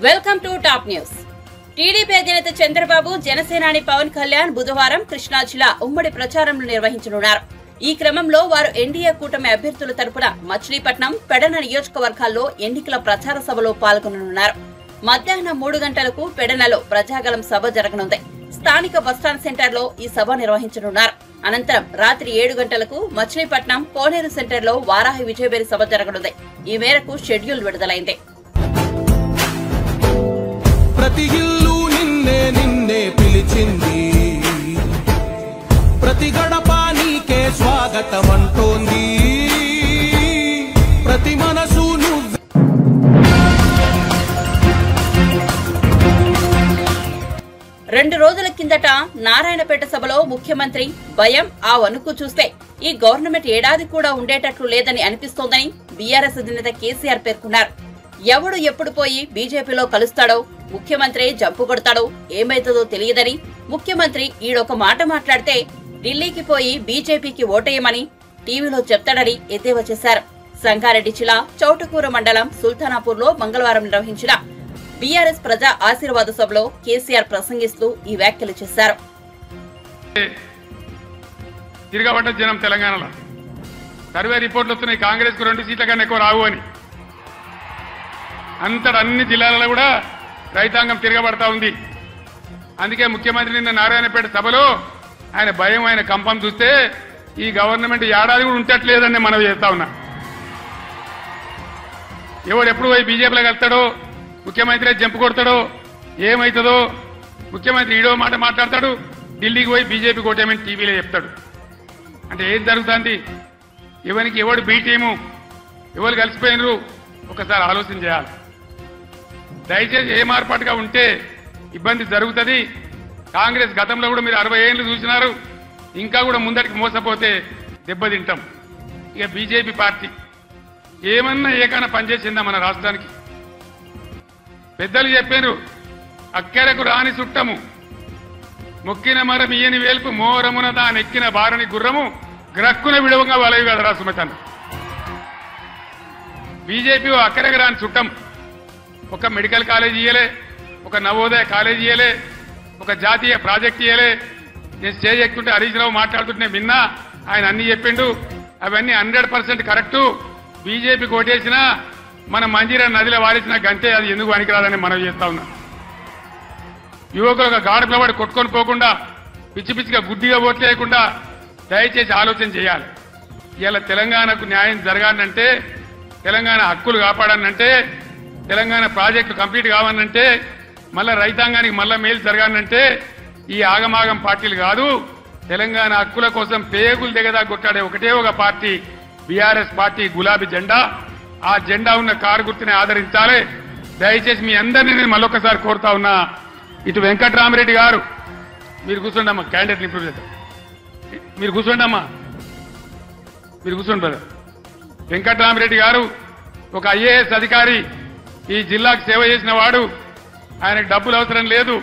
Welcome to top news. TDP అధినేత చంద్రబాబు, జనసేనాని పవన్ కళ్యాణ్ బుధవారం కృష్ణా జిల్లా ఉమ్మడి ప్రచారంలో నిర్వహించనున్నారు. ఈ క్రమంలో వారు ఎన్డీఏ కూటమి అభ్యర్థుల తరపున మచిలీపట్నం, పెడన నియోజకవర్గాల్లో ఎన్నికల ప్రచార సభలో పాల్గొననున్నారు. మధ్యాహ్నం 3 గంటలకు పెడనలో ప్రజాగలం సభ జరగనుంది. స్థానిక బస్టాండ్ సెంటర్లో ఈ సభ నిర్వహించనున్నారు. అనంతరం రాత్రి 7 గంటలకు మచిలీపట్నం కోనేరు సెంటర్లో వారాహి విజయబేరి సభ జరగనుంది. ఈ మేరకు షెడ్యూల్ విడుదలైంది. ప్రతి ఇల్లు నిన్నే నిన్నే పిలిచింది, ప్రతి గడప నీకే స్వాగతం అంటోంది, ప్రతి మనసు రెండు రోజుల కిందట నారాయణపేట సభలో ముఖ్యమంత్రి భయం, ఆ వణుకు చూస్తే ఈ గవర్నమెంట్ ఏడాది కూడా ఉండేటట్లు లేదని అనిపిస్తోందని బీఆర్ఎస్ అధినేత కేసీఆర్ పేర్కొన్నారు. ఎవడు ఎప్పుడు పోయి బీజేపీలో కలుస్తాడో, ముఖ్యమంత్రి జంపు కొడతాడో ఏమైతుందో తెలియదని, ముఖ్యమంత్రి ఈడొక మాట మాట్లాడితే ఢిల్లీకి పోయి బీజేపీకి ఓటేయమని టీవీలో చెప్తాడని ఎద్దేవా చేశారు. సంగారెడ్డి జిల్లా చౌటకూర మండలం సుల్తానాపూర్లో మంగళవారం నిర్వహించిన బీఆర్ఎస్ ప్రజా ఆశీర్వాద సభలో కేసీఆర్ ప్రసంగిస్తూ ఈ వ్యాఖ్యలు చేశారు. తిరగబడ్డ జనం తెలంగాణలో సర్వే రిపోర్ట్లు వస్తున్నాయి, కాంగ్రెస్ కు 2 సీట్ల కన్నా ఎక్కువ రావు అని. అంతటా అన్ని జిల్లాలలో కూడా రైతాంగం తిరగబడతా ఉంది. అందుకే ముఖ్యమంత్రి నిన్న నారాయణపేట సభలో ఆయన భయం, ఆయన కంపం చూస్తే ఈ గవర్నమెంట్ ఏడాది కూడా ఉండట్లేదని మనం చేస్తా ఉన్నా. ఎవడు ఎప్పుడు పోయి బీజేపీలో కలుస్తాడో, ముఖ్యమంత్రి జంపు కొడతాడో ఏమవుతుందో, ముఖ్యమంత్రి ఈడో మాట మాట్లాడతాడు, ఢిల్లీకి పోయి బీజేపీ కోటేమని టీవీలో చెప్తాడు. అంటే ఏం జరుగుతుంది? ఎవరికి ఎవడు బీ టీము, ఎవరు కలిసిపోయినరు ఒకసారి ఆలోచన చేయాలి. దయచేసి ఏ మార్పాటుగా ఉంటే ఇబ్బంది జరుగుతుంది. కాంగ్రెస్ గతంలో కూడా మీరు 60 ఏళ్ళు చూసినారు, ఇంకా కూడా ముందటికి మోసపోతే దెబ్బతింటాం. ఇక బీజేపీ పార్టీ ఏమన్నా ఏకైనా పనిచేసిందా మన రాష్ట్రానికి? పెద్దలు చెప్పారు, అక్కెరకు రాని చుట్టము, మొక్కిన మరం ఇయ్యని వేల్పు, మోరమున దానెక్కిన బారని గుర్రము, గ్రక్కున విడవంగా వలవి కదరా సుమతన్. బీజేపీ అక్కరకు రాని చుట్టం. ఒక మెడికల్ కాలేజ్ ఇయ్యలే, ఒక నవోదయ కాలేజ్ ఇయ్యలే, ఒక జాతీయ ప్రాజెక్ట్ ఇయ్యలే. నేను స్టేజ్ ఎక్కుంటే హరీష్ రావు మాట్లాడుతుంటే విన్నా, ఆయన అన్ని చెప్పిండు. అవన్నీ 100% కరెక్టు. బీజేపీకి ఓటేసినా మన మంజీరా నదిలో వారేసిన గంటే అది ఎందుకు పనికిరాదని మనం చేస్తా ఉన్నాం. యువకులు ఒక గాడుపుల వాడి కొట్టుకొని పోకుండా, పిచ్చి పిచ్చిగా గుడ్డిగా ఓట్లేయకుండా దయచేసి ఆలోచన చేయాలి. ఇలా తెలంగాణకు న్యాయం జరగాలంటే, తెలంగాణ హక్కులు కాపాడాలంటే, తెలంగాణ ప్రాజెక్టు కంప్లీట్ కావాలంటే, మళ్ళా రైతాంగానికి మళ్ళా మేలు జరగాలంటే ఈ ఆగమాగం పార్టీలు కాదు. తెలంగాణ హక్కుల కోసం పేగులు దిగదా కొట్టాడే ఒకటే ఒక పార్టీ బీఆర్ఎస్ పార్టీ, గులాబీ జెండా. ఆ జెండా ఉన్న కారు గుర్తుని ఆదరించాలి. దయచేసి మీ అందరినీ నేను మళ్ళొకసారి కోరుతా ఉన్నా. ఇటు వెంకట్రామరెడ్డి గారు, మీరు కూర్చోండి అమ్మా, క్యాండిడేట్ ఇంప్రూవ్ చేద్దాం. మీరు కూర్చోండి అమ్మా, మీరు కూర్చోండి బ్రదర్. వెంకట్రామరెడ్డి గారు ఒక ఐఏఎస్ అధికారి, ఈ జిల్లాకు సేవ చేసిన వాడు. ఆయనకు డబ్బులు అవసరం లేదు,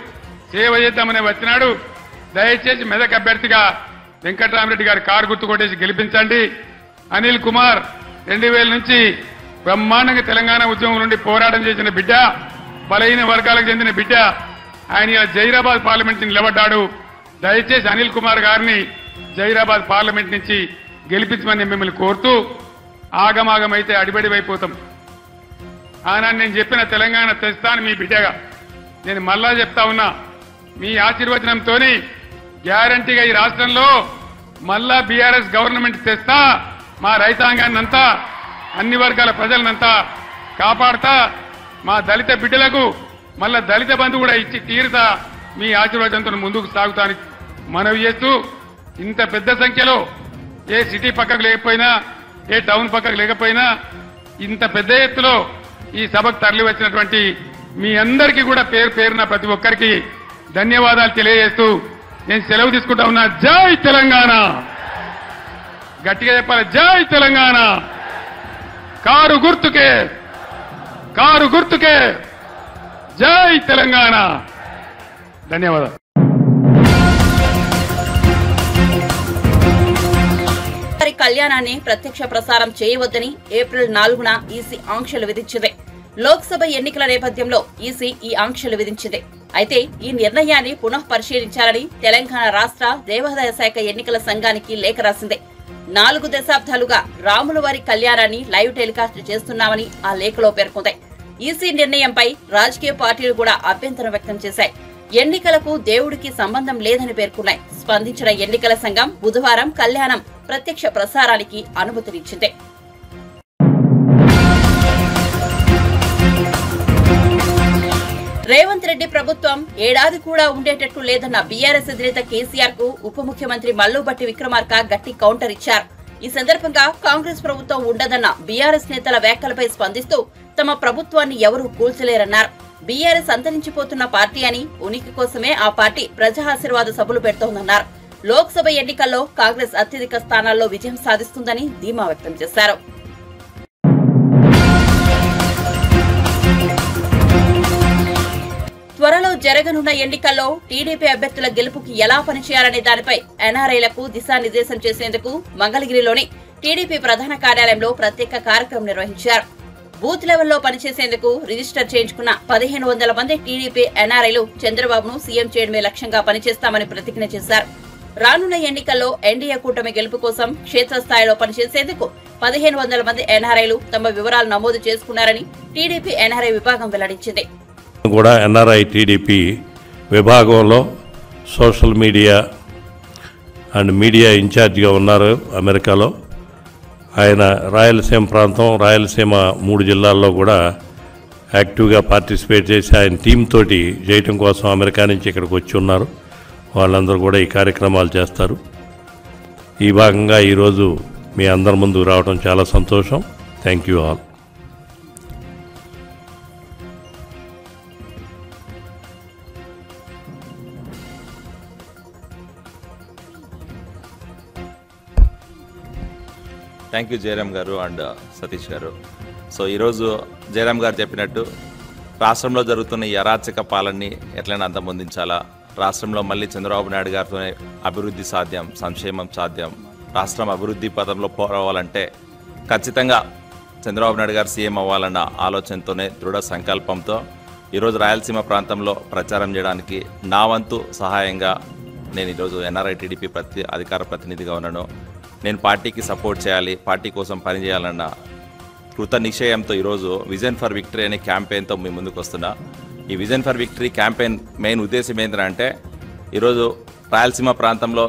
సేవ చేద్దామని వచ్చినాడు. దయచేసి మెదక్ అభ్యర్థిగా వెంకట్రామరెడ్డి గారి కారు గుర్తు కొట్టేసి గెలిపించండి. అనిల్ కుమార్ 2000 నుంచి బ్రహ్మాండంగా తెలంగాణ ఉద్యమం నుండి పోరాటం చేసిన బిడ్డ, బలహీన వర్గాలకు చెందిన బిడ్డ. ఆయన జైరాబాద్ పార్లమెంట్ నిలబడ్డాడు. దయచేసి అనిల్ కుమార్ గారిని జైరాబాద్ పార్లమెంట్ నుంచి గెలిపించమని మిమ్మల్ని కోరుతూ, ఆగమాగమైతే అడిబడివైపోతాం. ఆనాడు నేను చెప్పిన తెలంగాణ తెస్తాను మీ బిడ్డగా. నేను మళ్ళా చెప్తా ఉన్నా, మీ ఆశీర్వచనంతో గ్యారంటీగా ఈ రాష్ట్రంలో మళ్ళా బీఆర్ఎస్ గవర్నమెంట్ తెస్తా. మా రైతాంగాన్ని అంతా, అన్ని వర్గాల ప్రజలనంతా కాపాడతా. మా దళిత బిడ్డలకు మళ్ళా దళిత బంధు కూడా ఇచ్చి తీరుతా. మీ ఆశీర్వాదంతో ముందుకు సాగుతానికి మనవి చేస్తూ, ఇంత పెద్ద సంఖ్యలో ఏ సిటీ పక్కకు లేకపోయినా, ఏ టౌన్ పక్కకు లేకపోయినా, ఇంత పెద్ద ఎత్తులో ఈ సభకు తరలి వచ్చినటువంటి మీ అందరికీ కూడా పేరు పేరున ప్రతి ఒక్కరికి ధన్యవాదాలు తెలియజేస్తూ నేను సెలవు తీసుకుంటా ఉన్నా. జై తెలంగాణ, గట్టిగా చెప్పాలి, జై తెలంగాణ. కారు గుర్తుకే, కారు గుర్తుకే, జై తెలంగాణ. ధన్యవాదాలు. కళ్యాణాన్ని ప్రత్యక్ష ప్రసారం చేయవద్దని ఏప్రిల్ 4న ఈసీ ఆంక్షలు విధించింది. లోక్సభ ఎన్నికల నేపథ్యంలో ఈసీ ఈ ఆంక్షలు విధించింది. అయితే ఈ నిర్ణయాన్ని పునః పరిశీలించాలని తెలంగాణ రాష్ట్ర దేవాదాయ శాఖ ఎన్నికల సంఘానికి లేఖ రాసింది. 4 దశాబ్దాలుగా రాములవారి కళ్యాణాన్ని లైవ్ టెలికాస్ట్ చేస్తున్నామని ఆ లేఖలో పేర్కొంది. ఈసీ నిర్ణయంపై రాజకీయ పార్టీలు కూడా అభ్యంతరం వ్యక్తం చేశాయి. ఎన్నికలకు దేవుడికి సంబంధం లేదని పేర్కొన్నాయి. స్పందించిన ఎన్నికల సంఘం బుధవారం కళ్యాణం ప్రత్యక్ష ప్రసారానికి అనుమతినిచ్చింది. రేవంత్ రెడ్డి ప్రభుత్వం ఏడాది కూడా ఉండేటట్లు లేదన్న బీఆర్ఎస్ అధినేత కేసీఆర్ కు ఉప ముఖ్యమంత్రి మల్లుబట్టి విక్రమార్క గట్టి కౌంటర్ ఇచ్చారు. ఈ సందర్భంగా కాంగ్రెస్ ప్రభుత్వం ఉండదన్న బీఆర్ఎస్ నేతల వ్యాఖ్యలపై స్పందిస్తూ తమ ప్రభుత్వాన్ని ఎవరూ కూల్చలేరన్నారు. బీఆర్ఎస్ అంతరించిపోతున్న పార్టీ అని, ఉనికి కోసమే ఆ పార్టీ ప్రజా ఆశీర్వాద సభలు పెడుతోందన్నారు. లోక్సభ ఎన్నికల్లో కాంగ్రెస్ అత్యధిక స్థానాల్లో విజయం సాధిస్తుందని ధీమా వ్యక్తం చేశారు. త్వరలో జరగనున్న ఎన్నికల్లో టీడీపీ అభ్యర్థుల గెలుపుకి ఎలా పనిచేయాలనే దానిపై ఎన్ఆర్ఐలకు దిశానిర్దేశం చేసేందుకు మంగళగిరిలోని టీడీపీ ప్రధాన కార్యాలయంలో ప్రత్యేక కార్యక్రమం నిర్వహించారు. బూత్ లెవెల్లో పనిచేసేందుకు రిజిస్టర్ చేయించుకున్న 1500 మంది టీడీపీ ఎన్ఆర్ఐలు చంద్రబాబును సీఎం చేయడమే లక్ష్యంగా పనిచేస్తామని ప్రతిజ్ఞ చేశారు. రానున్న ఎన్నికల్లో ఎన్డీఏ కూటమి గెలుపు కోసం క్షేత్రస్థాయిలో పనిచేసేందుకు 1500 మంది ఎన్ఆర్ఐలు తమ వివరాలు నమోదు చేసుకున్నారని టీడీపీ ఎన్ఆర్ఐ విభాగం వెల్లడించింది. కూడా ఎన్ఆర్ఐ టీడీపీ విభాగంలో సోషల్ మీడియా అండ్ మీడియా ఇన్ఛార్జిగా ఉన్నారు అమెరికాలో. ఆయన రాయలసీమ ప్రాంతం, రాయలసీమ 3 జిల్లాల్లో కూడా యాక్టివ్గా పార్టిసిపేట్ చేసి ఆయన టీం తోటి చేయటం కోసం అమెరికా నుంచి ఇక్కడికి వచ్చి ఉన్నారు. వాళ్ళందరూ కూడా ఈ కార్యక్రమాలు చేస్తారు. ఈ భాగంగా ఈరోజు మీ అందరి ముందుకు రావడం చాలా సంతోషం. Thank you all. Thank you Jayaram గారు అండ్ సతీష్ గారు. సో ఈరోజు జయరామ్ గారు చెప్పినట్టు రాష్ట్రంలో జరుగుతున్న ఈ అరాచక పాలనని ఎట్లయినా అంతమొందించాలా, రాష్ట్రంలో మళ్ళీ చంద్రబాబు నాయుడు గారితోనే అభివృద్ధి సాధ్యం, సంక్షేమం సాధ్యం, రాష్ట్రం అభివృద్ధి పదంలో పోరావాలంటే ఖచ్చితంగా చంద్రబాబు నాయుడు గారు సీఎం అవ్వాలన్న ఆలోచనతోనే దృఢ సంకల్పంతో ఈరోజు రాయలసీమ ప్రాంతంలో ప్రచారం చేయడానికి నా వంతు సహాయంగా నేను ఈరోజు ఎన్ఆర్ఐ టీడీపీ అధికార ప్రతినిధిగా ఉన్నాను. నేను పార్టీకి సపోర్ట్ చేయాలి, పార్టీ కోసం పనిచేయాలన్న కృత నిశ్చయంతో ఈరోజు విజన్ ఫర్ విక్టరీ అనే క్యాంపెయిన్తో మీ ముందుకు వస్తున్నా. ఈ vision for victory campaign main ఉద్దేశం ఏంటంటే ఈరోజు రాయలసీమ ప్రాంతంలో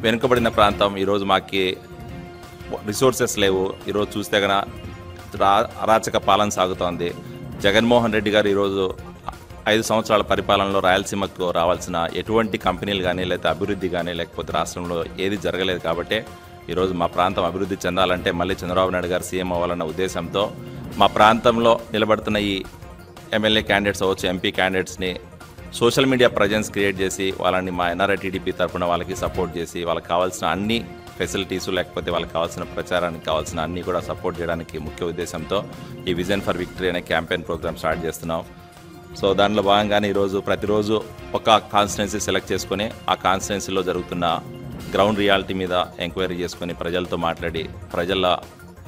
వెనుకబడిన ప్రాంతం, ఈరోజు మాకు రిసోర్సెస్ లేవు. ఈరోజు చూస్తే కనుక అరాచక పాలన సాగుతోంది. జగన్మోహన్ రెడ్డి గారు ఈరోజు 5 సంవత్సరాల పరిపాలనలో రాయలసీమకు రావాల్సిన ఎటువంటి కంపెనీలు కానీ, లేకపోతే అభివృద్ధి కానీ, లేకపోతే రాష్ట్రంలో ఏది జరగలేదు. కాబట్టి ఈరోజు మా ప్రాంతం అభివృద్ధి చెందాలంటే మళ్ళీ చంద్రబాబు నాయుడు గారు సీఎం అవ్వాలన్న ఉద్దేశంతో మా ప్రాంతంలో నిలబడుతున్న ఈ ఎమ్మెల్యే క్యాండిడేట్స్ అవ్వచ్చు, ఎంపీ క్యాండిడేట్స్ని సోషల్ మీడియా ప్రజెన్స్ క్రియేట్ చేసి వాళ్ళని మా ఎన్ఆర్ఐ టీడీపీ తరఫున వాళ్ళకి సపోర్ట్ చేసి వాళ్ళకి కావాల్సిన అన్ని ఫెసిలిటీసు, లేకపోతే వాళ్ళకి కావాల్సిన ప్రచారానికి కావాల్సిన అన్నీ కూడా సపోర్ట్ చేయడానికి ముఖ్య ఉద్దేశంతో ఈ విజన్ ఫర్ విక్టరీ అనే క్యాంపెయిన్ ప్రోగ్రామ్ స్టార్ట్ చేస్తున్నాం. సో దానిలో భాగంగానే ఈరోజు ప్రతిరోజు ఒక కాన్స్టిట్యున్సీ సెలెక్ట్ చేసుకొని ఆ కాన్స్టిట్యున్సీలో జరుగుతున్న గ్రౌండ్ రియాలిటీ మీద ఎంక్వైరీ చేసుకొని ప్రజలతో మాట్లాడి ప్రజల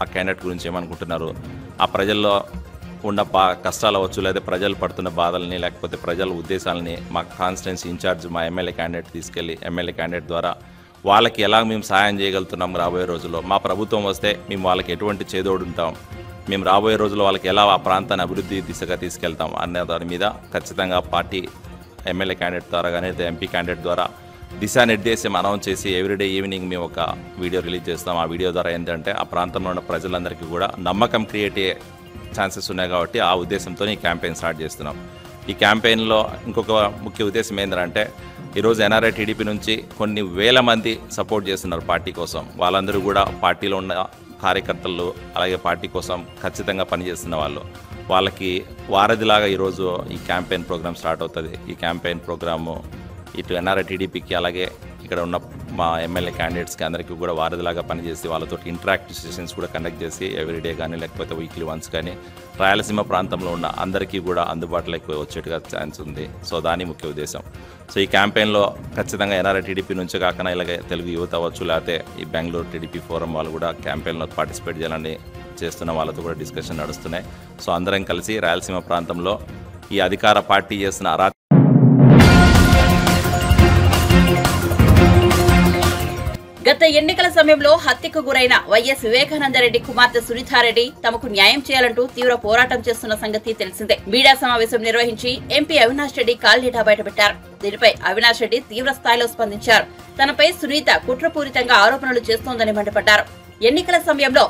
ఆ క్యాండిడేట్ గురించి ఏమనుకుంటున్నారు, ఆ ప్రజల్లో ఉన్న కష్టాలు అవ్వచ్చు, లేదా ప్రజలు పడుతున్న బాధల్ని, లేకపోతే ప్రజల ఉద్దేశాలని మా కాన్స్టిట్యున్సీ ఇన్ఛార్జ్ మా ఎమ్మెల్యే క్యాండిడేట్ తీసుకెళ్ళి ఎమ్మెల్యే క్యాండిడేట్ ద్వారా వాళ్ళకి ఎలా మేము సాయం చేయగలుగుతున్నాం, రాబోయే రోజుల్లో మా ప్రభుత్వం వస్తే మేము వాళ్ళకి ఎటువంటి చేదోడు ఉంటాం, మేము రాబోయే రోజుల్లో వాళ్ళకి ఎలా ఆ ప్రాంతాన్ని అభివృద్ధి దిశగా తీసుకెళ్తాం అనే దాని మీద ఖచ్చితంగా పార్టీ ఎమ్మెల్యే క్యాండిడేట్ ద్వారా కానీ ఎంపీ క్యాండిడేట్ ద్వారా దిశానిర్దేశం అనౌన్స్ చేసి ఎవ్రీడే ఈవినింగ్ మేము ఒక వీడియో రిలీజ్ చేస్తాం. ఆ వీడియో ద్వారా ఏంటంటే ఆ ప్రాంతంలో ఉన్న ప్రజలందరికీ కూడా నమ్మకం క్రియేట్ అయ్యే ఛాన్సెస్ ఉన్నాయి. కాబట్టి ఆ ఉద్దేశంతో ఈ క్యాంపెయిన్ స్టార్ట్ చేస్తున్నాం. ఈ క్యాంపెయిన్లో ఇంకొక ముఖ్య ఉద్దేశం ఏంటంటే ఈరోజు ఎన్ఆర్ఐ టీడీపీ నుంచి కొన్ని వేల మంది సపోర్ట్ చేస్తున్నారు పార్టీ కోసం. వాళ్ళందరూ కూడా పార్టీలో ఉన్న కార్యకర్తలు, అలాగే పార్టీ కోసం ఖచ్చితంగా పనిచేస్తున్న వాళ్ళు, వాళ్ళకి వారధిలాగా ఈరోజు ఈ క్యాంపెయిన్ ప్రోగ్రామ్ స్టార్ట్ అవుతుంది. ఈ క్యాంపెయిన్ ప్రోగ్రాము ఇటు ఎన్ఆర్ఐ టీడీపీకి అలాగే ఇక్కడ ఉన్న మా ఎమ్మెల్యే క్యాండిడేట్స్కి అందరికీ కూడా వారధిలాగా పనిచేసి వాళ్ళతో ఇంటరాక్టివ్ సెషన్స్ కూడా కండక్ట్ చేసి ఎవ్రీడే కానీ లేకపోతే వీక్లీ వన్స్ కానీ రాయలసీమ ప్రాంతంలో ఉన్న అందరికీ కూడా అందుబాటులోకి వచ్చేట్టుగా ఛాన్స్ ఉంది. సో దాని ముఖ్య ఉద్దేశం. సో ఈ క్యాంపెయిన్లో ఖచ్చితంగా ఎన్ఆర్ఐ టీడీపీ నుంచి కాకుండా ఇలాగే తెలుగు యువత అవ్వచ్చు, లేకపోతే ఈ బెంగళూరు టీడీపీ ఫోరం వాళ్ళు కూడా క్యాంపెయిన్లో పార్టిసిపేట్ చేయాలని చేస్తున్న వాళ్ళతో కూడా డిస్కషన్ నడుస్తున్నాయి. సో అందరం కలిసి రాయలసీమ ప్రాంతంలో ఈ అధికార పార్టీ చేస్తున్న గత ఎన్నికల సమయంలో హత్యకు గురైన వైఎస్ వివేకానందరెడ్డి కుమార్తె సునీతారెడ్డి తమకు న్యాయం చేయాలంటూ తీవ్ర పోరాటం చేస్తున్న సంగతి తెలిసిందే. మీడియా సమావేశం నిర్వహించి ఎంపీ అవినాష్ రెడ్డి కాల్డేటా బయటపెట్టారు. దీనిపై అవినాష్ రెడ్డి తీవ్ర స్థాయిలో స్పందించారు. తనపై సునీత కుట్రపూరితంగా ఆరోపణలు చేస్తోందని మండిపడ్డారు. ఎన్నికల సమయంలో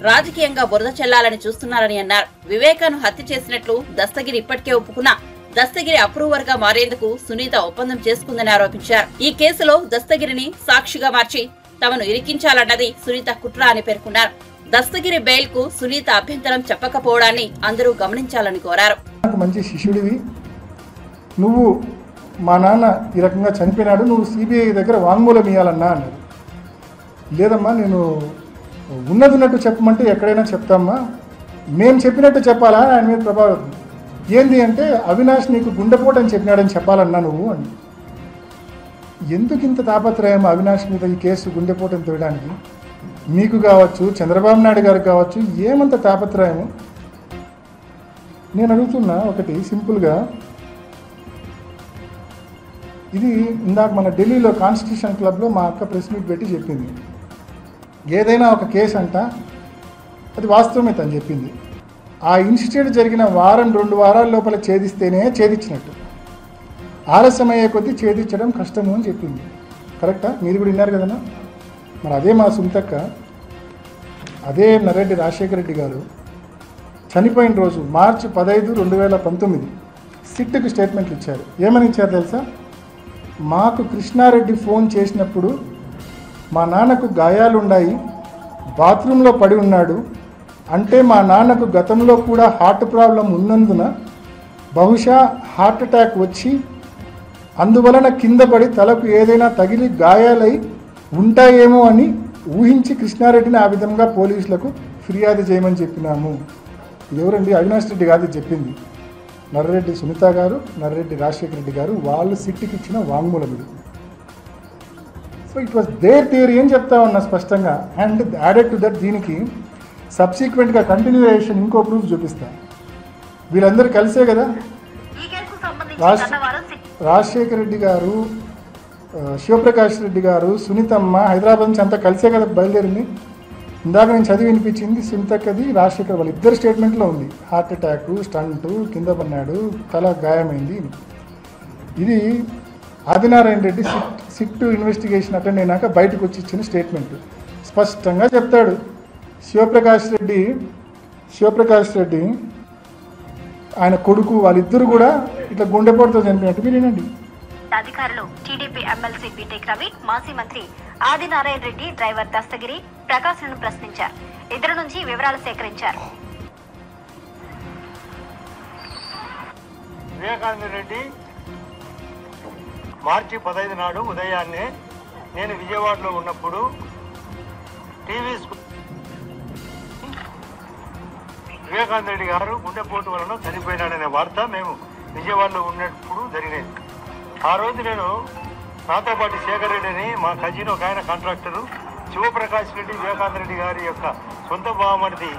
రాజకీయంగా బురద చెల్లాలని చూస్తున్నారని అన్నారు. వివేకాను హత్య చేసినట్లు దస్తగిరి ఇప్పటికే ఒప్పుకున్నా దస్తగిరి అప్రూవర్ గా మారేందుకు సునీత ఒప్పందం చేసుకుందని ఆరోపించారు. ఈ కేసులో దస్తగిరిని సాక్షిగా మార్చి తమను ఇరికించాలన్నది సునీత కుట్ర అని పేర్కొన్నారు. దస్తగిరి బెయిల్ కు సునీత అభ్యంతరం చెప్పకపోవడాన్ని అందరూ గమనించాలని కోరారు. మంచి శిష్యుడివి, నువ్వు మా నాన్న ఈ రకంగా చనిపోయినాడు, నువ్వు సిబిఐ దగ్గర వాంగ్మూలం ఇవ్వాలన్నా అన్నారు. లేదమ్మా, నేను ఉన్నట్టు చెప్పమంటే ఎక్కడైనా చెప్తామ్మా, మేము చెప్పినట్టు చెప్పాలా ఆయన మీద ప్రభావితం ఏంది అంటే అవినాష్ నీకు గుండెపోటు అని చెప్పినాడని చెప్పాలన్నా నువ్వు అని. ఎందుకు ఇంత తాపత్రయం అవినాష్ మీద ఈ కేసు గుండెపోటుని తోయడానికి? మీకు కావచ్చు, చంద్రబాబు నాయుడు గారికి కావచ్చు, ఏమంత తాపత్రయము? నేను అడుగుతున్నా ఒకటి సింపుల్గా, ఇది ఇందాక మన ఢిల్లీలో కాన్స్టిట్యూషన్ క్లబ్లో మా అక్క ప్రెస్ మీట్ పెట్టి చెప్పింది. ఏదైనా ఒక కేసు అంట అది వాస్తవమే తను చెప్పింది. ఆ ఇన్సిడెంట్ జరిగిన వారం 2 వారాల లోపల ఛేదిస్తేనే ఛేదించినట్టు, ఆలస్యమయ్యే కొద్దీ ఛేదించడం కష్టము అని చెప్పింది. కరెక్టా? మీరు కూడా విన్నారు కదన్నా. మరి అదే మా సుంతక్క, అదే నరెడ్డి రాజశేఖర రెడ్డి గారు చనిపోయిన రోజు మార్చి 15, 2019 సిట్కు స్టేట్మెంట్లు ఇచ్చారు. ఏమని ఇచ్చారు తెలుసా? మాకు కృష్ణారెడ్డి ఫోన్ చేసినప్పుడు మా నాన్నకు గాయాలున్నాయి, బాత్రూంలో పడి ఉన్నాడు అంటే మా నాన్నకు గతంలో కూడా హార్ట్ ప్రాబ్లం ఉన్నందున బహుశా హార్ట్ అటాక్ వచ్చి అందువలన కింద పడి తలకు ఏదైనా తగిలి గాయాలై ఉంటాయేమో అని ఊహించి కృష్ణారెడ్డిని ఆ విధంగా పోలీసులకు ఫిర్యాదు చేయమని చెప్పినాము. ఎవరండి? అవినాష్ రెడ్డి కాదు చెప్పింది, నర్రెడ్డి సునీత గారు, నర్రెడ్డి రాజశేఖర రెడ్డి గారు. వాళ్ళు సిట్టికి ఇచ్చిన వాంగ్మూలం ఇది. So it was their theory అని చెప్తా ఉన్నా స్పష్టంగా. అండ్ యాడెడ్ టు దట్ దీనికి సబ్సిక్వెంట్గా కంటిన్యూయేషన్ ఇంకో ప్రూఫ్ చూపిస్తా. వీళ్ళందరూ కలిసే కదా రాజశేఖర రెడ్డి గారు, శివప్రకాష్ రెడ్డి గారు, సునీతమ్మ హైదరాబాద్ నుంచి అంతా కలిసే కదా బయలుదేరింది. ఇందాక నేను చదివి వినిపించింది సునీతక్కది, రాజశేఖర్ వాళ్ళ ఇద్దరు స్టేట్మెంట్లో ఉంది. హార్ట్ అటాక్, స్టంటు, కింద పడినాడు, తల గాయమైంది. ఇది Adinarayana Reddy SIT investigation attend అయినాక బయటకు వచ్చి ఇచ్చిన స్టేట్మెంట్. స్పష్టంగా చెప్తాడు శివప్రకాష్ రెడ్డి ఆయన కొడుకు వాళ్ళిద్దరు కూడా ఇట్లా గుండెపోటుతో చనిపోయినట్టు మీరు వినండి. అధికారులు టీడీపీ ఎమ్మెల్సీ బీటెక్ రవి, మాజీ మంత్రి ఆదినారాయణ రెడ్డి, డ్రైవర్ దస్తగిరి ప్రకాశ్లను ప్రశ్నించారు. ఇద్దరు నుంచి వివరాలు సేకరించారు. వివేకానంద రెడ్డి మార్చి 15 నాడు ఉదయాన్నే నేను విజయవాడలో ఉన్నప్పుడు టీవీ వివేకానంద రెడ్డి గారు గుండెపోటు వలన చనిపోయినాడనే వార్త మేము విజయవాడలో ఉన్నప్పుడు జరిగినది. ఆ రోజు నేను నాతో పాటు శేఖర్ రెడ్డి అని మా కజిన్ ఒక ఆయన కాంట్రాక్టరు, శివప్రకాష్ రెడ్డి వివేకానంద రెడ్డి గారి యొక్క సొంత బావమరిది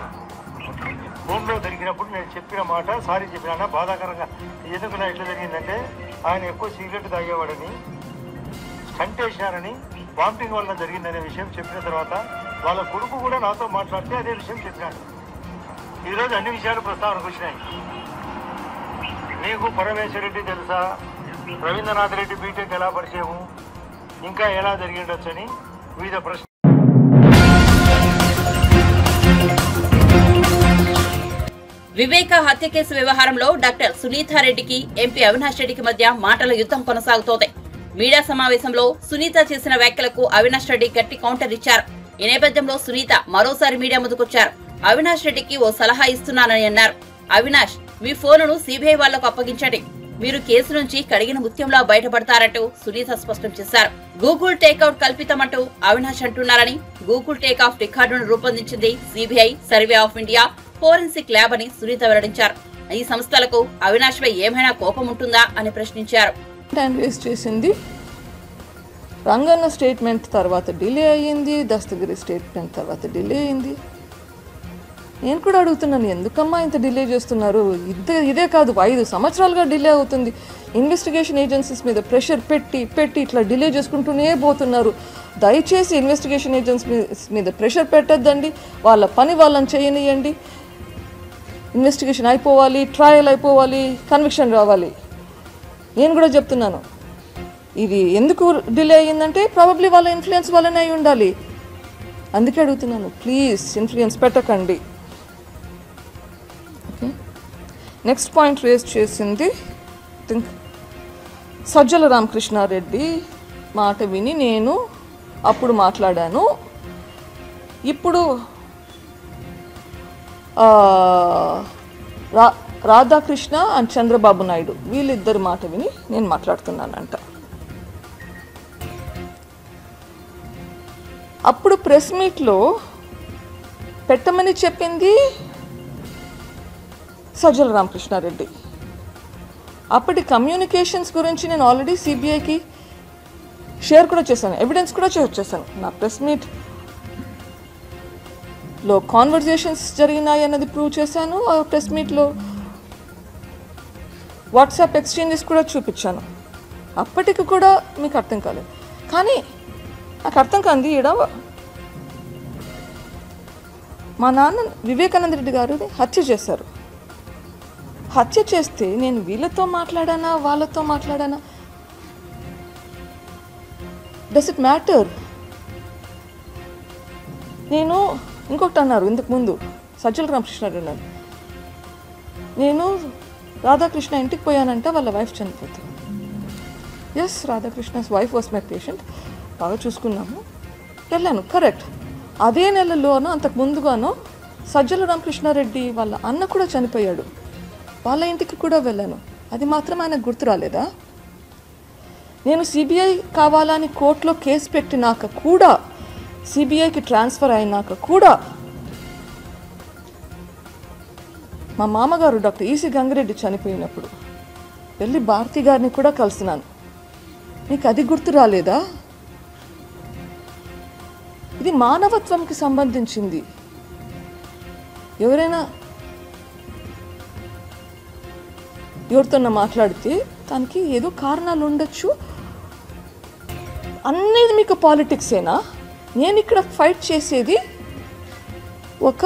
భూమిలో దొరికినప్పుడు నేను చెప్పిన మాట సారీ చెప్పినా బాధాకరంగా. ఎందుకు నా ఇట్లా జరిగిందంటే ఆయన ఎక్కువ సిగరెట్ తాగేవాడని, స్టంట్ వేసినారని, వామిటింగ్ వల్ల జరిగిందనే విషయం చెప్పిన తర్వాత వాళ్ళ కొడుకు కూడా నాతో మాట్లాడితే అదే విషయం చెప్పినాడు. ఈరోజు అన్ని విషయాలు ప్రస్తావనకు వచ్చినాయి. మీకు పరమేశ్వర రెడ్డి తెలుసా, రవీంద్రనాథ్ రెడ్డి బీటెక్ ఎలా పరిచయము, ఇంకా ఎలా జరిగి ఉండొచ్చని వివిధ ప్రశ్న. వివేక హత్య కేసు వ్యవహారంలో డాక్టర్ సునీతారెడ్డికి ఎంపీ అవినాష్ రెడ్డికి మధ్య మాటల యుద్ధం కొనసాగుతోంది. మీడియా సమావేశంలో సునీత చేసిన వ్యాఖ్యలకు అవినాష్ రెడ్డి గట్టి కౌంటర్ ఇచ్చారు. ఈ నేపథ్యంలో సునీత మరోసారి మీడియా ముందుకొచ్చారు. అవినాష్ రెడ్డికి ఓ సలహా ఇస్తున్నానని అన్నారు. అవినాష్, మీ ఫోనును సిబిఐ వాళ్లకు అప్పగించండి, మీరు కేసు నుంచి కడిగిన ముత్యంలా బయటపడతారంటూ సునీత స్పష్టం చేశారు. గూగుల్ టేక్అవుట్ కల్పితమంటూ అవినాష్ అంటున్నారని, గూగుల్ టేక్ఆఫ్ రికార్డును రూపొందించింది CBI, survey of India, forensic lab అని సునీత వెల్లడించారు. ఈ సంస్థలకు అవినాష్ పై ఏమైనా కోపం ఉంటుందా అని ప్రశ్నించారు. చేసింది రంగన్న స్టేట్మెంట్ తర్వాత డిలే అయ్యింది, దస్తగిరి స్టేట్మెంట్ తర్వాత డిలే అయింది. నేను కూడా అడుగుతున్నాను, ఎందుకమ్మా ఇంత డిలే చేస్తున్నారు? ఇదే కాదు, 5 సంవత్సరాలుగా డిలే అవుతుంది. ఇన్వెస్టిగేషన్ ఏజెన్సీస్ మీద ప్రెషర్ పెట్టి ఇట్లా డిలే చేసుకుంటూనే పోతున్నారు. దయచేసి ఇన్వెస్టిగేషన్ ఏజెన్సీస్ మీద ప్రెషర్ పెట్టద్దండి, వాళ్ళ పని వాళ్ళని చేయనియండి. ఇన్వెస్టిగేషన్ అయిపోవాలి, ట్రయల్ అయిపోవాలి, కన్విక్షన్ రావాలి. నేను కూడా చెప్తున్నాను, ఇది ఎందుకు డిలే అయ్యిందంటే ప్రాబబ్లీ వాళ్ళ ఇన్ఫ్లుయెన్స్ వల్లనే అయి ఉండాలి. అందుకే అడుగుతున్నాను, ప్లీజ్ ఇన్ఫ్లుయెన్స్ పెట్టకండి. ఓకే, నెక్స్ట్ పాయింట్ రేజ్ చేసింది థింక్ సజ్జల రామకృష్ణారెడ్డి మాట విని నేను అప్పుడు మాట్లాడాను. ఇప్పుడు రాధాకృష్ణ అండ్ చంద్రబాబు నాయుడు వీళ్ళిద్దరి మాట విని నేను మాట్లాడుతున్నానంట. అప్పుడు ప్రెస్ మీట్లో పెట్టమని చెప్పింది సజ్జల రామకృష్ణారెడ్డి. అప్పటి కమ్యూనికేషన్స్ గురించి నేను ఆల్రెడీ సిబిఐకి షేర్ కూడా చేశాను, ఎవిడెన్స్ కూడా షేర్ చేశాను. నా ప్రెస్ మీట్లో కాన్వర్జేషన్స్ జరిగినాయి అన్నది ప్రూవ్ చేశాను. ఆ ప్రెస్ మీట్లో వాట్సాప్ ఎక్స్చేంజెస్ కూడా చూపించాను. అప్పటికి కూడా మీకు అర్థం కాలేదు. కానీ నాకు అర్థం కాంది, ఈడ మా నాన్న వివేకానంద రెడ్డి గారిని హత్య చేశారు. హత్య చేస్తే నేను వీళ్ళతో మాట్లాడానా వాళ్ళతో మాట్లాడానా, డస్ ఇట్ మ్యాటర్? నేను ఇంకొకటి అన్నారు ఇంతకు ముందు సజ్జల రామకృష్ణారెడ్డి అన్నారు, నేను రాధాకృష్ణ ఇంటికి పోయానంట, వాళ్ళ వైఫ్ చనిపోతే. Yes, Radhakrishna's wife was my patient, బాగా చూసుకున్నాము, వెళ్ళాను, కరెక్ట్. అదే నెలలోనో అంతకు ముందుగానో సజ్జల రామకృష్ణారెడ్డి వాళ్ళ అన్న కూడా చనిపోయాడు, వాళ్ళ ఇంటికి కూడా వెళ్ళాను. అది మాత్రం ఆయనకు గుర్తు రాలేదా? నేను సిబిఐ కావాలని కోర్టులో కేసు పెట్టినాక కూడా, సిబిఐకి ట్రాన్స్ఫర్ అయినాక కూడా మా మామగారు డాక్టర్ ఈసీ గంగిరెడ్డి చనిపోయినప్పుడు వెళ్ళి భారతి గారిని కూడా కలిసినాను. నీకు అది గుర్తు రాలేదా? ఇది మానవత్వంకి సంబంధించింది. ఎవరైనా ఎవరితోన్నా మాట్లాడితే దానికి ఏదో కారణాలు ఉండొచ్చు. అన్నీ మీకు పాలిటిక్సేనా? నేను ఇక్కడ ఫైట్ చేసేది ఒక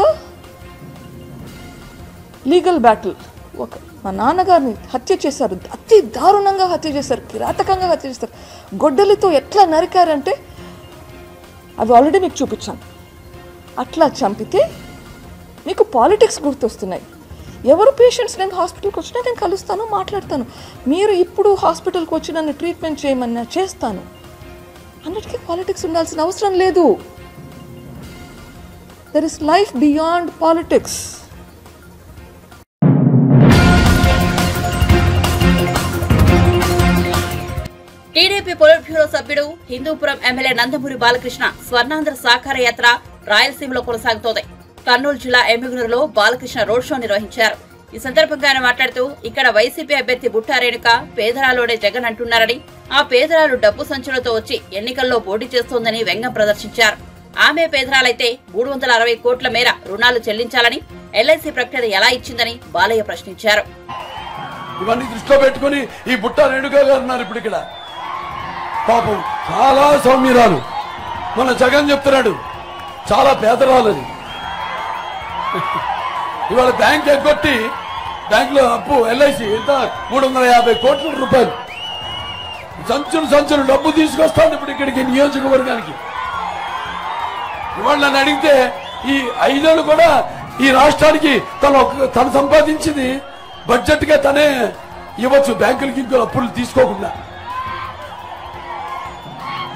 లీగల్ బ్యాటిల్. మా నాన్నగారిని హత్య చేశారు, అతి దారుణంగా హత్య చేశారు, కిరాతకంగా హత్య చేశారు. గొడ్డలితో ఎట్లా నరికారంటే అవి ఆల్రెడీ మీకు చూపించాను. అట్లా చంపితే మీకు పాలిటిక్స్ గుర్తొస్తున్నాయి. ఎవరు పేషెంట్స్ నేను హాస్పిటల్కి వచ్చినా నేను కలుస్తాను, మాట్లాడతాను. మీరు ఇప్పుడు హాస్పిటల్కి వచ్చి నన్ను ట్రీట్మెంట్ చేయమన్నా చేస్తాను. అన్నిటికీ పాలిటిక్స్ ఉండాల్సిన అవసరం లేదు. There is life beyond politics. TDP polit bureau సభ్యుడు, హిందూపురం ఎమ్మెల్యే నందమూరి బాలకృష్ణ స్వర్ణాంధ్ర సాకార యాత్ర రాయలసీమలో కొనసాగుతోంది. కర్నూలు జిల్లా ఎమ్మిగనూరులో బాలకృష్ణ రోడ్ షో నిర్వహించారు. ఈ సందర్భంగా ఆయన మాట్లాడుతూ, ఇక్కడ వైసీపీ అభ్యర్థి బుట్టా రేణుక పేదరాలోనే జగన్ అంటున్నారని, ఆ పేదరాలు డబ్బు సంచులతో వచ్చి ఎన్నికల్లో పోటీ చేస్తోందని వ్యంగ్యం ప్రదర్శించారు. ఆమె పేదరాలైతే 360 కోట్ల మేర రుణాలు చెల్లించాలని ఎల్ఐసి ప్రకటన ఎలా ఇచ్చిందని బాలయ్య ప్రశ్నించారు. ఇవన్నీ దృష్టిలో పెట్టుకుని ఈ బుట్టా రేణుక గారు ఉన్నారు ఇప్పుడు ఇక్కడ. పాపం చాలా సౌమ్యురాలు. మన జగన్ చెప్తున్నాడు చాలా పేదరాలని. ఇవాళ బ్యాంక్ ఎగ్గొట్టి బ్యాంకులో అప్పు ఎల్ఐసి ఎంత 350 కోట్ల రూపాయలు సంచులు డబ్బు తీసుకొస్తాను ఇప్పుడు ఇక్కడికి నియోజకవర్గానికి. ఇవాళ నన్ను అడిగితే ఈ 5 ఏళ్ళు కూడా ఈ రాష్ట్రానికి తను సంపాదించింది బడ్జెట్ గా తనే ఇవ్వచ్చు బ్యాంకులకి ఇంకో అప్పులు తీసుకోకుండా.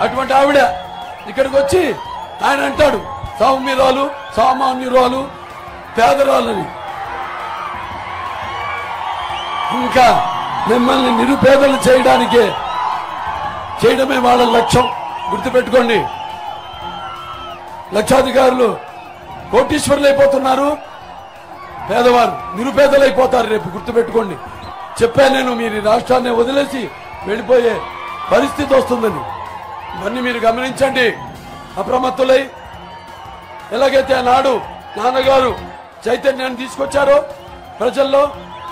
అటువంటి ఆవిడ ఇక్కడికి వచ్చి ఆయన అంటాడు సౌమ్యురాలు, సామాన్యురాలు, పేదరాలని. ఇంకా మిమ్మల్ని నిరుపేదలు చేయడమే వాళ్ళ లక్ష్యం. గుర్తుపెట్టుకోండి, లక్షాధికారులు కోటీశ్వరులు అయిపోతున్నారు, పేదవారు నిరుపేదలు అయిపోతారు రేపు. గుర్తుపెట్టుకోండి, చెప్పాను నేను, మీరు రాష్ట్రాన్ని వదిలేసి వెళ్ళిపోయే పరిస్థితి వస్తుందని. ఇవన్నీ మీరు గమనించండి, అప్రమత్తులై. ఎలాగైతే ఆనాడు నాన్నగారు చైతన్యాన్ని తీసుకొచ్చారో ప్రజల్లో,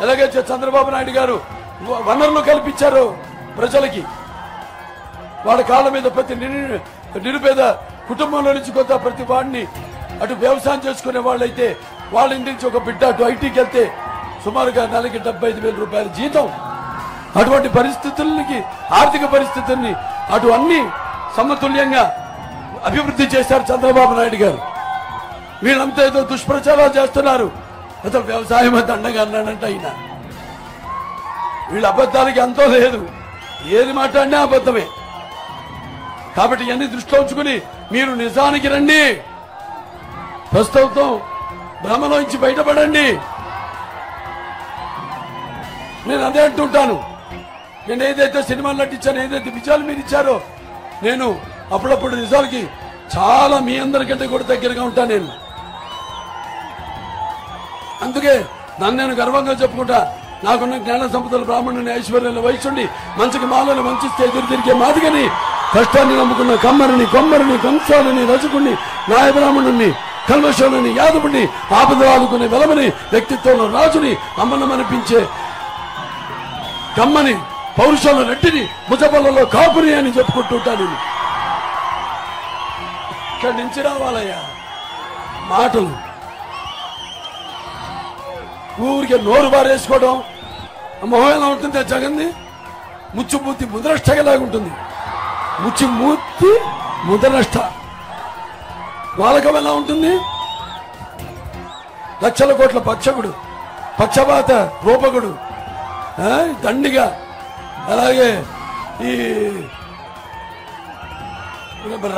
ఎలాగైతే చంద్రబాబు నాయుడు గారు వనరులు కల్పించారో ప్రజలకి, వాళ్ళ కాళ్ళ మీద ప్రతి నిరుపేద కుటుంబంలో నుంచి కొంత ప్రతి వాడిని, అటు వ్యవసాయం చేసుకునే వాళ్ళైతే వాళ్ళ ఇంటి నుంచి ఒక బిడ్డ అటు ఐటీకి వెళ్తే సుమారుగా నెలకి 75,000 రూపాయల జీతం. అటువంటి పరిస్థితులకి, ఆర్థిక పరిస్థితుల్ని అటు అన్ని సమతుల్యంగా అభివృద్ధి చేశారు చంద్రబాబు నాయుడు గారు. వీళ్ళంతా ఏదో దుష్ప్రచారాలు చేస్తున్నారు, అసలు వ్యవసాయం దండగా అన్నాడంట ఆయన. వీళ్ళ అబద్ధాలకి అంతో లేదు, ఏది మాట్లాడినా అబద్ధమే. కాబట్టి ఇవన్నీ దృష్టిలో ఉంచుకుని మీరు నిజానికి రండి, ప్రస్తుతం భ్రమలోంచి బయటపడండి. నేను అదే అంటుంటాను, నేను ఏదైతే సినిమాలు నటించాను, ఏదైతే విజయాలు మీరు ఇచ్చారో, నేను అప్పుడప్పుడు నిజాలకి చాలా మీ అందరికంటే కూడా దగ్గరగా ఉంటాను నేను. అందుకే నన్ను నేను గర్వంగా చెప్పుకుంటా, నాకున్న జ్ఞాన సంపదలు, బ్రాహ్మణుని, ఐశ్వర్యాల, వైశ్యుడిని, మంచికి మాలను వంచిస్తే ఎదురు తిరిగే మాదిగని, కష్టాన్ని నమ్ముకున్న కమ్మరిని, కొమ్మరిని, కంసాలని, రజకుణ్ణి, నాయ బ్రాహ్మణుణ్ణి, కల్మషుని, యాదవుని, ఆపదలు ఆదుకునే వెలమని, వ్యక్తిత్వంలో రాజుని, అమ్మనమనిపించే కమ్మని, పౌరుషంలో రెడ్డిని, ముజబలలో కాపురి అని చెప్పుకుంటుంటాను. ఇక్కడి నుంచి రావాలయ్యా మాటలు. ఊరికే నోరు బారేసుకోవడం, మొహం ఎలా ఉంటుంది జగన్ది? ముచ్చుమూర్తి ముద్రష్టలాగా ఉంటుంది. ముచ్చుమూర్తి ముద్రష్ట వాళ్ళకం ఎలా ఉంటుంది? లక్షల కోట్ల పక్షకుడు, పక్షపాత రూపకుడు, దండిగా. అలాగే ఈ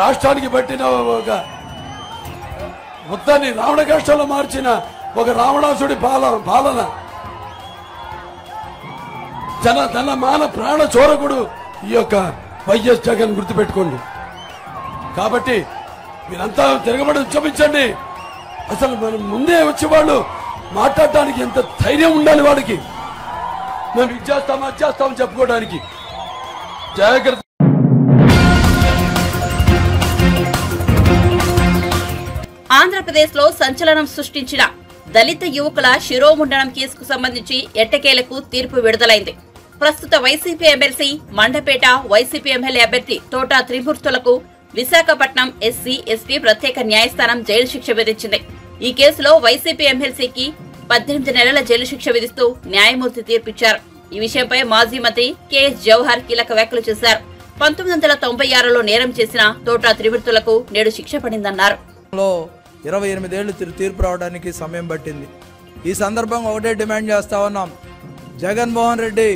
రాష్ట్రానికి పట్టిన ఒక మొత్తాన్ని రావణ కష్టాల్లో మార్చిన ఒక రావణాసుడి పాలన, ధన మాన ప్రాణ చోరకుడు ఈ యొక్క వైఎస్ జగన్. గుర్తుపెట్టుకోండి. కాబట్టి మీరంతా తిరగబడి ఉద్యమించండి. అసలు మనం ముందే వచ్చేవాళ్ళు మాట్లాడటానికి ఎంత ధైర్యం ఉండాలి వాడికి, మేము ఇచ్చేస్తాం అది చేస్తామని చెప్పుకోవడానికి. జాగ్రత్త. ఆంధ్రప్రదేశ్ లో సంచలనం సృష్టించిన దళిత యువకుల శిరోముండనం కేసుకు సంబంధించి ఎట్టకేలకు తీర్పు విడుదలైంది. ప్రస్తుత YCP MLC, Mandapeta YCP MLA అభ్యర్థి తోటా త్రిమూర్తులకు విశాఖపట్నం ఎస్సీ ఎస్టీ ప్రత్యేక న్యాయస్థానం జైలు శిక్ష విధించింది. ఈ కేసులో వైసీపీ ఎమ్మెల్సీకి 18 నెలల జైలు శిక్ష విధిస్తూ న్యాయమూర్తి తీర్పిచ్చారు. ఈ విషయంపై మాజీ మంత్రి కెఎస్ జవహర్ కీలక వ్యాఖ్యలు చేశారు. 1996లో నేరం చేసిన తోటా త్రిమూర్తులకు నేడు శిక్ష పడిందన్నారు. 28 ఏళ్లు తీర్పు రావడానికి సమయం పట్టింది. ఈ సందర్భంగా ఒకటే డిమాండ్ చేస్తా ఉన్నాం, జగన్మోహన్ రెడ్డి,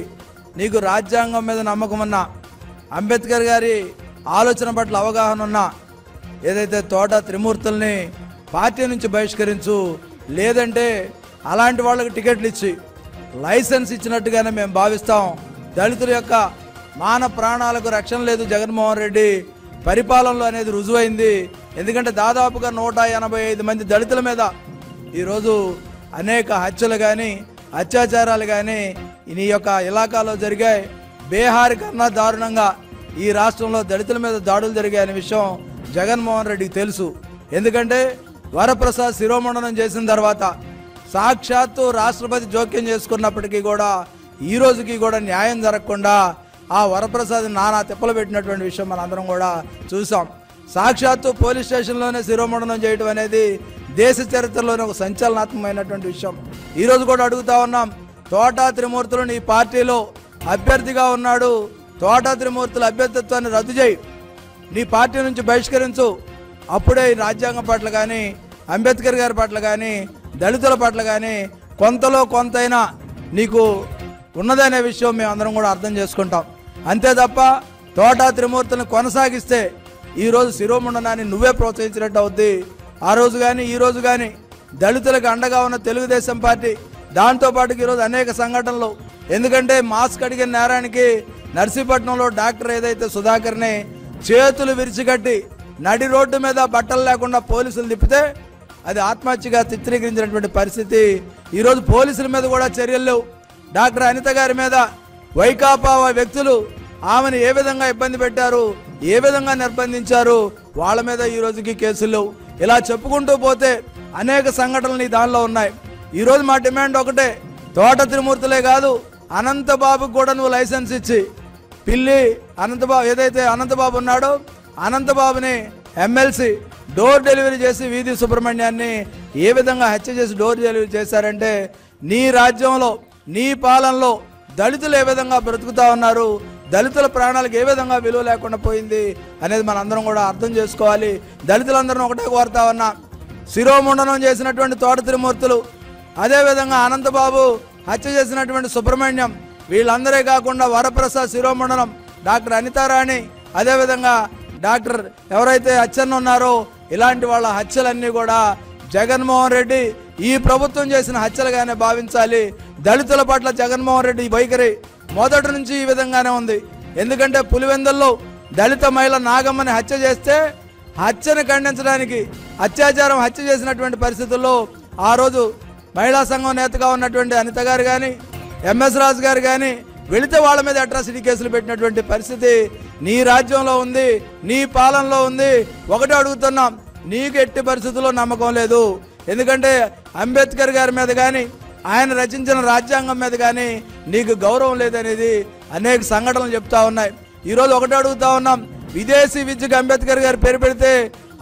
నీకు రాజ్యాంగం మీద నమ్మకం ఉన్నా, అంబేద్కర్ గారి ఆలోచన పట్ల అవగాహన ఉన్నా, ఏదైతే తోటా త్రిమూర్తుల్ని పార్టీ నుంచి బహిష్కరించు, లేదంటే అలాంటి వాళ్ళకి టికెట్లు ఇచ్చి లైసెన్స్ ఇచ్చినట్టుగానే మేము భావిస్తాం. దళితుల యొక్క మాన ప్రాణాలకు రక్షణ లేదు జగన్మోహన్ రెడ్డి పరిపాలనలో అనేది రుజువైంది. ఎందుకంటే దాదాపుగా 185 మంది దళితుల మీద ఈరోజు అనేక హత్యలు కానీ అత్యాచారాలు కానీ నీ యొక్క ఇలాకాలో జరిగాయి. బీహార్ కన్నా దారుణంగా ఈ రాష్ట్రంలో దళితుల మీద దాడులు జరిగాయనే విషయం జగన్మోహన్ రెడ్డికి తెలుసు. ఎందుకంటే వరప్రసాద్ శిరోమండనం చేసిన తర్వాత సాక్షాత్తు రాష్ట్రపతి జోక్యం చేసుకున్నప్పటికీ కూడా ఈ రోజుకి కూడా న్యాయం జరగకుండా ఆ వరప్రసాద్ నానా తిప్పలు పెట్టినటువంటి విషయం మనందరం కూడా చూసాం. సాక్షాత్తు పోలీస్ స్టేషన్లోనే శిరోమండనం చేయడం అనేది దేశ చరిత్రలోనే ఒక సంచలనాత్మకమైనటువంటి విషయం. ఈరోజు కూడా అడుగుతా ఉన్నాం, తోటా త్రిమూర్తులు నీ పార్టీలో అభ్యర్థిగా ఉన్నాడు, తోటా త్రిమూర్తుల అభ్యర్థిత్వాన్ని రద్దు చేయి, నీ పార్టీ నుంచి బహిష్కరించు. అప్పుడే రాజ్యాంగం పట్ల కానీ, అంబేద్కర్ గారి పట్ల కానీ, దళితుల పట్ల కానీ కొంతలో కొంతైనా నీకు ఉన్నదనే విషయం మేము అందరం కూడా అర్థం చేసుకుంటాం. అంతే తప్ప తోటా త్రిమూర్తులను కొనసాగిస్తే ఈరోజు శిరోమండనాన్ని నువ్వే ప్రోత్సహించినట్టు అవుద్ది. ఆ రోజు కానీ ఈ రోజు కానీ దళితులకు అండగా ఉన్న తెలుగుదేశం పార్టీ, దాంతోపాటు ఈరోజు అనేక సంఘటనలు ఎందుకంటే మాస్క్ అడిగిన నేరానికి నర్సీపట్నంలో డాక్టర్ ఏదైతే సుధాకర్ని చేతులు విరిచికట్టి నడి రోడ్డు మీద బట్టలు లేకుండా పోలీసులు తిప్పితే అది ఆత్మహత్యగా చిత్రీకరించినటువంటి పరిస్థితి. ఈరోజు పోలీసుల మీద కూడా చర్యలు లేవు. డాక్టర్ అనిత గారి మీద వైకాపా వ్యక్తులు ఆమెను ఏ విధంగా ఇబ్బంది పెట్టారు, ఏ విధంగా నిర్బంధించారు, వాళ్ళ మీద ఈ రోజుకి కేసులు లేవు. ఇలా చెప్పుకుంటూ పోతే అనేక సంఘటనలు ఈ దానిలో ఉన్నాయి. ఈరోజు మా డిమాండ్ ఒకటే, తోట త్రిమూర్తులే కాదు అనంతబాబుకు కూడా నువ్వు లైసెన్స్ ఇచ్చి పిల్లి అనంతబాబు ఏదైతే అనంతబాబు ఉన్నాడో అనంతబాబుని ఎమ్మెల్సీ డోర్ డెలివరీ చేసి వీధి సుబ్రహ్మణ్యాన్ని ఏ విధంగా హత్య చేసి డోర్ డెలివరీ చేశారంటే నీ రాజ్యంలో నీ పాలనలో దళితులు ఏ విధంగా బ్రతుకుతా ఉన్నారు, దళితుల ప్రాణాలకు ఏ విధంగా విలువ లేకుండా పోయింది అనేది మనందరం కూడా అర్థం చేసుకోవాలి. దళితులందరం ఒకటే కోరుతా ఉన్నా, శిరోముండనం చేసినటువంటి తోట త్రిమూర్తులు, అదేవిధంగా అనంతబాబు హత్య చేసినటువంటి సుబ్రహ్మణ్యం, వీళ్ళందరే కాకుండా వరప్రసాద్ శిరోముండనం, డాక్టర్ అనితారాణి, అదేవిధంగా డాక్టర్ ఎవరైతే హత్యను ఉన్నారో ఇలాంటి వాళ్ళ హత్యలన్నీ కూడా జగన్మోహన్ రెడ్డి ఈ ప్రభుత్వం చేసిన హత్యలుగానే భావించాలి. దళితుల పట్ల జగన్మోహన్ రెడ్డి వైఖరి మొదటి నుంచి ఈ విధంగానే ఉంది. ఎందుకంటే పులివెందుల్లో దళిత మహిళ నాగమ్మని హత్య చేస్తే హత్యను ఖండించడానికి అత్యాచారం హత్య చేసినటువంటి పరిస్థితుల్లో ఆ రోజు మహిళా సంఘం నేతగా ఉన్నటువంటి అనిత గారు కానీ ఎంఎస్ రాజు గారు కానీ వెళితే వాళ్ళ మీద అట్రాసిటీ కేసులు పెట్టినటువంటి పరిస్థితి నీ రాజ్యంలో ఉంది, నీ పాలనలో ఉంది. ఒకటే అడుగుతున్నాం, నీకు ఎట్టి పరిస్థితుల్లో నమ్మకం లేదు. ఎందుకంటే అంబేద్కర్ గారి మీద కానీ ఆయన రచించిన రాజ్యాంగం మీద కానీ నీకు గౌరవం లేదనేది అనేక సంఘటనలు చెప్తా ఉన్నాయి. ఈరోజు ఒకటే అడుగుతా ఉన్నాం, విదేశీ విద్యకు అంబేద్కర్ గారు పేరు పెడితే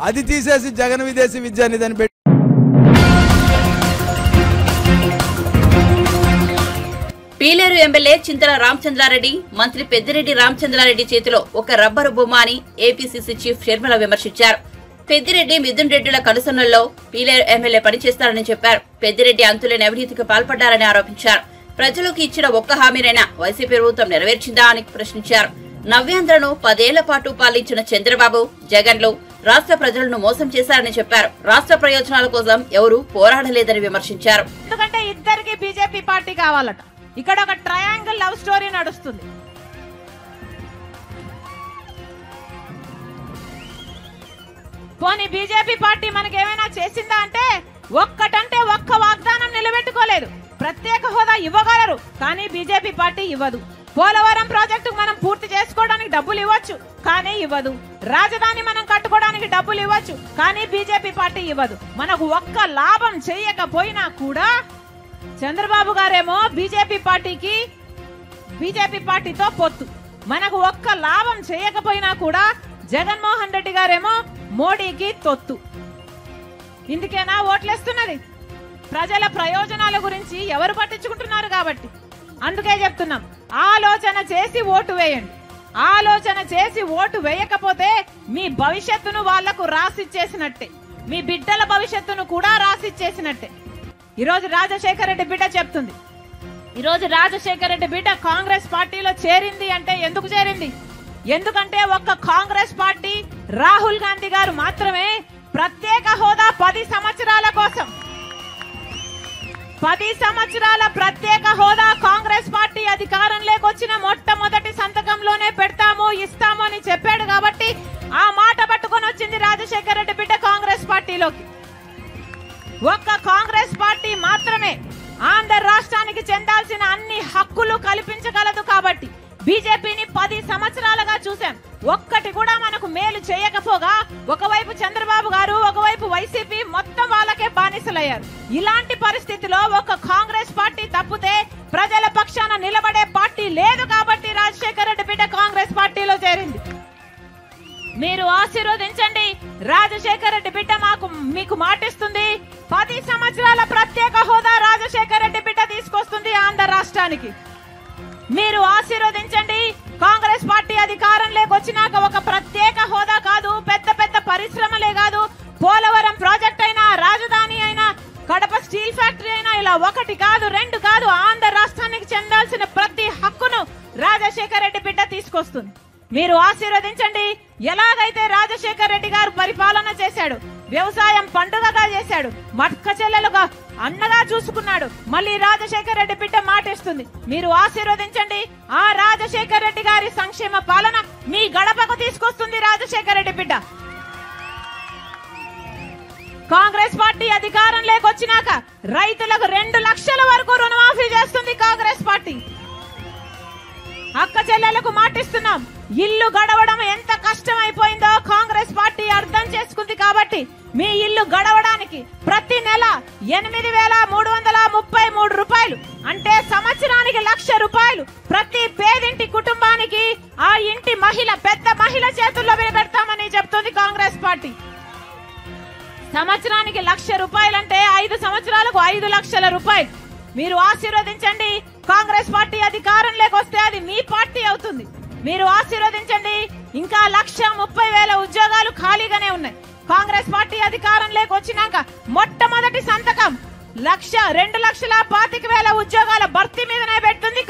అది తీసేసి జగన్ విదేశీ విద్య అనేది అని పెట్టి పీలేరు ఎమ్మెల్యే చింతల రామచంద్రారెడ్డి మంత్రి పెద్దిరెడ్డి రామచంద్రారెడ్డి చేతిలో ఒక రబ్బరు బొమ్మ అని ఏపీసీసీ చీఫ్ షర్మిల విమర్శించారు. పెద్దిరెడ్డి మిథున్ రెడ్డిల కనుసన్నల్లో పీలేరు ఎమ్మెల్యే పనిచేస్తారని చెప్పారు. పెద్దిరెడ్డి అంతులేని అవినీతికి పాల్పడ్డారని ఆరోపించారు. ప్రజలకు ఇచ్చిన ఒక్క హామీనైనా వైసీపీ ప్రభుత్వం నెరవేర్చిందా అని ప్రశ్నించారు. నవ్యాంధ్రను 10 ఏళ్ల పాటు పాలించిన చంద్రబాబు జగన్లు రాష్ట్ర ప్రజలను మోసం చేశారని చెప్పారు. రాష్ట్ర ప్రయోజనాల కోసం ఎవరూ పోరాడలేదని విమర్శించారు. ఎందుకంటే ఇద్దరికి బీజేపీ పార్టీ కావాలట. ఇక్కడ ఒక ట్రయాంగిల్ లవ్ స్టోరీ నడుస్తుంది. పోనీ బీజేపీ పార్టీ మనకి ఏమైనా చేసిందా అంటే ఒక్కటంటే ఒక్క వాగ్దానం నిలబెట్టుకోలేదు. ప్రత్యేక హోదా ఇవ్వగలరు కానీ బీజేపీ పార్టీ ఇవ్వదు. పోలవరం ప్రాజెక్టుకు మనం పూర్తి చేసుకోవడానికి డబ్బులు ఇవ్వచ్చు కానీ ఇవ్వదు. రాజధాని మనం కట్టుకోవడానికి డబ్బులు ఇవ్వచ్చు కానీ బీజేపీ పార్టీ ఇవ్వదు. మనకు ఒక్క లాభం చేయకపోయినా కూడా చంద్రబాబు గారేమో బీజేపీ పార్టీతో పొత్తు. మనకు ఒక్క లాభం చేయకపోయినా కూడా జగన్మోహన్ రెడ్డి గారేమో మోడీకి తొత్తు. ఇందుకేనా ఓట్లేస్తున్నది? ప్రజల ప్రయోజనాల గురించి ఎవరు పట్టించుకుంటున్నారు కాబట్టి. అందుకే చెప్తున్నాం, ఆలోచన చేసి ఓటు వేయండి. ఆలోచన చేసి ఓటు వేయకపోతే మీ భవిష్యత్తును వాళ్లకు రాసిచ్చేసినట్టే, మీ బిడ్డల భవిష్యత్తును కూడా రాసిచ్చేసినట్టే. ఈరోజు రాజశేఖర రెడ్డి బిడ్డ చెప్తుంది, ఈరోజు రాజశేఖర రెడ్డి బిడ్డ కాంగ్రెస్ పార్టీలో చేరింది అంటే ఎందుకు చేరింది? ఎందుకంటే ఒక్క కాంగ్రెస్ పార్టీ రాహుల్ గాంధీ గారు మాత్రమే ప్రత్యేక హోదా 10 సంవత్సరాల కోసం 10 సంవత్సరాల ప్రత్యేక హోదా కాంగ్రెస్ పార్టీ అధికారంలోకి వచ్చిన మొట్టమొదటి సంతకంలోనే పెడతాము ఇస్తాము అని చెప్పాడు కాబట్టి ఆ మాట పట్టుకొని వచ్చింది రాజశేఖర రెడ్డి బిడ్డ కాంగ్రెస్ పార్టీలోకి. ఒక్క కాంగ్రెస్ పార్టీ మాత్రమే ఆంధ్ర రాష్ట్రానికి చెందాల్సిన అన్ని హక్కులు కల్పించగలదు కాబట్టి బీజేపీని 10 సంవత్సరాలుగా చూశాం. ఒక్కటి కూడా మనకు మేలు చేయకపోగా ఒకవైపు చంద్రబాబు గారు ఒకవైపు వైసీపీ మొత్తం వాళ్ళకే బానిసలయ్యారు. ఇలాంటి పరిస్థితిలో ఒక కాంగ్రెస్ పార్టీ తప్పితే ప్రజల పక్షాన నిలబడే పార్టీ లేదు కాబట్టి రాజశేఖర రెడ్డి బిడ్డ కాంగ్రెస్ పార్టీలో చేరింది. మీరు ఆశీర్వదించండి. రాజశేఖర రెడ్డి బిడ్డ మీకు మాటిస్తుంది, 10 సంవత్సరాల ప్రత్యేక హోదా రాజశేఖర రెడ్డి బిడ్డ తీసుకొస్తుంది ఆంధ్ర రాష్ట్రానికి. మీరు ఆశీర్వదించండి. కాంగ్రెస్ పార్టీ అధికారంలోకి వచ్చినాక ఒక ప్రత్యేక హోదా కాదు, పెద్ద పెద్ద పరిశ్రమలే కాదు, పోలవరం ప్రాజెక్ట్ అయినా రాజధాని అయినా కడప స్టీల్ ఫ్యాక్టరీ అయినా ఇలా 1 కాదు 2 కాదు ఆంధ్ర రాష్ట్రానికి చెందాల్సిన ప్రతి హక్కును రాజశేఖర రెడ్డి బిడ్డ తీసుకొస్తుంది. మీరు ఆశీర్వదించండి. ఎలాగైతే రాజశేఖర రెడ్డి గారు పరిపాలన చేశాడు వ్యవసాయం పండుగగా చేశాడు, మక్క చెల్లెలుగా అన్నగా చూసుకున్నాడు. మళ్ళీ రాజశేఖర రెడ్డి బిడ్డ మాటిస్తుంది, మీరు ఆశీర్వదించండి. ఆ రాజశేఖర రెడ్డి గారి సంక్షేమ పాలన మీ గడపకు తీసుకొస్తుంది రాజశేఖర రెడ్డి బిడ్డ. కాంగ్రెస్ పార్టీ అధికారంలోకి వచ్చినాక రైతులకు 2 లక్షల వరకు రుణమాఫీ చేస్తుంది కాంగ్రెస్ పార్టీ. అక్క చెల్లెలకు మాటిస్తున్నాం, ఇల్లు గడవడం ఎంత కష్టమైపోయిందో కాంగ్రెస్ పార్టీ అర్థం చేసుకుంది. కాబట్టి మీ ఇల్లు గడవడానికి ప్రతి నెల 8,333 రూపాయలు అంటే సంవత్సరానికి 1,00,000 రూపాయలు ప్రతి పేదింటి కుటుంబానికి ఆ ఇంటి మహిళ పెద్ద మహిళ చేతుల్లో పెడతామని చెప్తుంది కాంగ్రెస్ పార్టీ. సంవత్సరానికి 1,00,000 రూపాయలు అంటే 5 సంవత్సరాలకు 5 లక్షల రూపాయలు. మీరు ఆశీర్వదించండి. కాంగ్రెస్ పార్టీ అధికారంలోకి వస్తే అది మీ పార్టీ అవుతుంది. మీరు ఆశీర్వదించండి. ఇంకా 1,30,000 ఉద్యోగాలు ఖాళీగానే ఉన్నాయి. కాంగ్రెస్ పార్టీ అధికారంలోకి వచ్చినాక మొట్టమొదటి సంతకం 2,25,000 ఉద్యోగాల భర్తీ మీదనే పెడుతుంది.